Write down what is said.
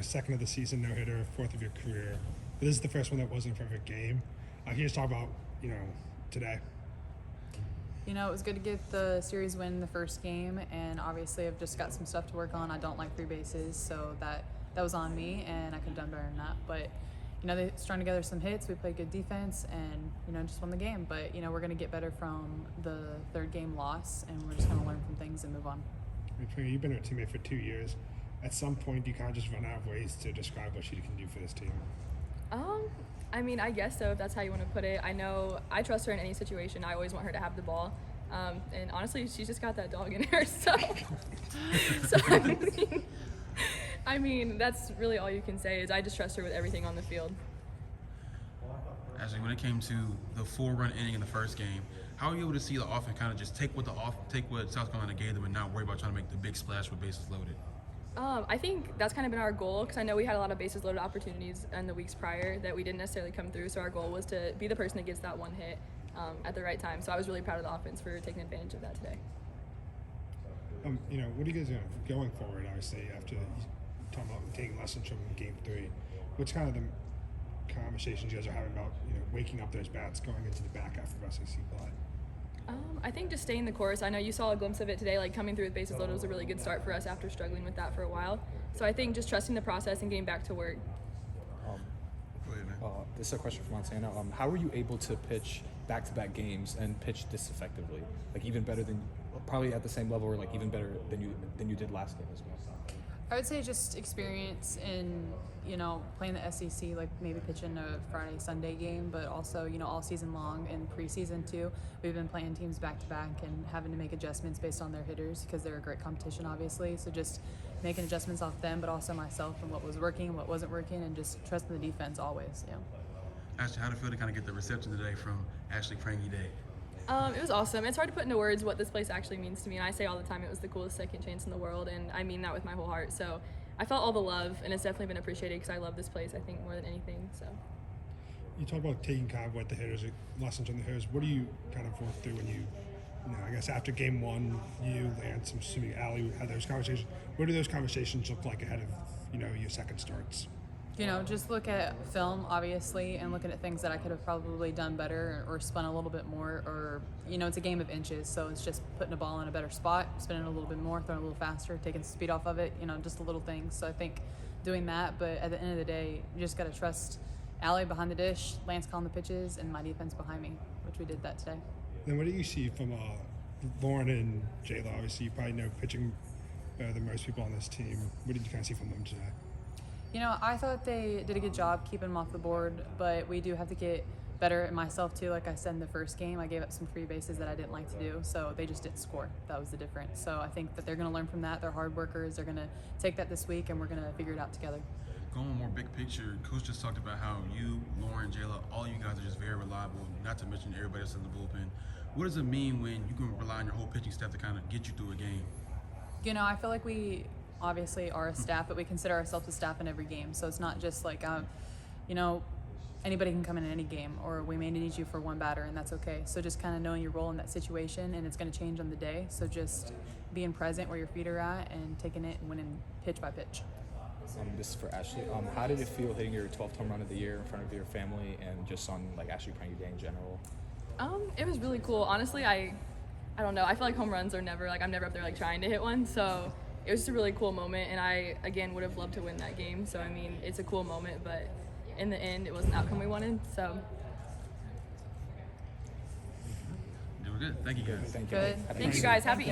second of the season, no-hitter, fourth of your career. But this is the first one that wasn't a perfect game. Can you just talk about, today? It was good to get the series win the first game, and obviously I've just got some stuff to work on. I don't like free bases, so that was on me, and I could have done better than that. But, they strung together some hits. We played good defense, and, just won the game. But, we're going to get better from the third game loss, and we're just going to learn from things and move on. You've been a teammate for 2 years. At some point, you kind of just run out of ways to describe what she can do for this team. I guess so, if that's how you want to put it. I know I trust her in any situation. I always want her to have the ball. And honestly, she's just got that dog in her. So I mean, that's really all you can say is I just trust her with everything on the field. Ashley, when it came to the 4-run inning in the first game, how are you able to see the offense kind of just take what South Carolina gave them and not worry about trying to make the big splash with bases loaded? I think that's kind of been our goal because I know we had a lot of bases loaded opportunities in the weeks prior that we didn't necessarily come through. So our goal was to be the person that gets that one hit at the right time. So I was really proud of the offense for taking advantage of that today. What are you guys doing going forward, obviously, after talking about taking lessons from Game 3? What's kind of the conversations you guys are having about, waking up those bats going into the back half of SEC play? I think just staying the course. I know you saw a glimpse of it today, like coming through with bases loaded was a really good start for us after struggling with that for a while. So I think just trusting the process and getting back to work. This is a question from Montana. How were you able to pitch back-to-back games and pitch this effectively? Like even better than, probably at the same level or like even better than you did last game as well? I would say just experience in, playing the SEC, like maybe pitching a Friday, Sunday game, but also, all season long and preseason too. We've been playing teams back to back and having to make adjustments based on their hitters because they're a great competition, obviously. So just making adjustments off them, but also myself and what was working and what wasn't working and just trusting the defense always, Ashley, how did it feel to kind of get the reception today from Ashley Prange Day? It was awesome. It's hard to put into words what this place actually means to me. And I say all the time it was the coolest second chance in the world, and I mean that with my whole heart. So I felt all the love, and it's definitely been appreciated because I love this place, I think, more than anything. So You talk about taking kind of what the hitters, lessons from the hitters. What do you kind of work through when I guess after Game 1, you, Lance, I'm assuming Allie had those conversations. What do those conversations look like ahead of, your second starts? Just look at film, obviously, and looking at things that I could have probably done better or spun a little bit more. Or, it's a game of inches, so it's just putting a ball in a better spot, spinning a little bit more, throwing a little faster, taking speed off of it, just the little things. So I think doing that, but at the end of the day, you just got to trust Allie behind the dish, Lance calling the pitches, and my defense behind me, which we did that today. Then what do you see from Lauren and Jayla? Obviously, you probably know pitching better than most people on this team. What did you kind of see from them today? I thought they did a good job keeping them off the board, but we do have to get better at myself too. Like I said in the first game, I gave up some free bases that I didn't like to do, so they just didn't score. That was the difference. So I think that they're going to learn from that. They're hard workers. They're going to take that this week, and we're going to figure it out together. Going more big picture, Coach just talked about how you, Lauren, Jayla, all you guys are just very reliable, not to mention everybody else in the bullpen. What does it mean when you can rely on your whole pitching staff to kind of get you through a game? I feel like we obviously are a staff, but we consider ourselves a staff in every game. So it's not just like, anybody can come in any game, or we may need you for one batter, and that's okay. So just kind of knowing your role in that situation, and it's going to change on the day. So just being present where your feet are at and taking it and winning pitch by pitch. This is for Ashley. How did it feel hitting your 12th home run of the year in front of your family and just on Ashley Prange Day in general? It was really cool. Honestly, I don't know. I feel like home runs are never, I'm never up there trying to hit one. So it was just a really cool moment, and I, again, would have loved to win that game. So, it's a cool moment, but in the end, it wasn't the outcome we wanted. So. Doing good. Thank you, guys. Thank you. Good. Thank you, guys. Happy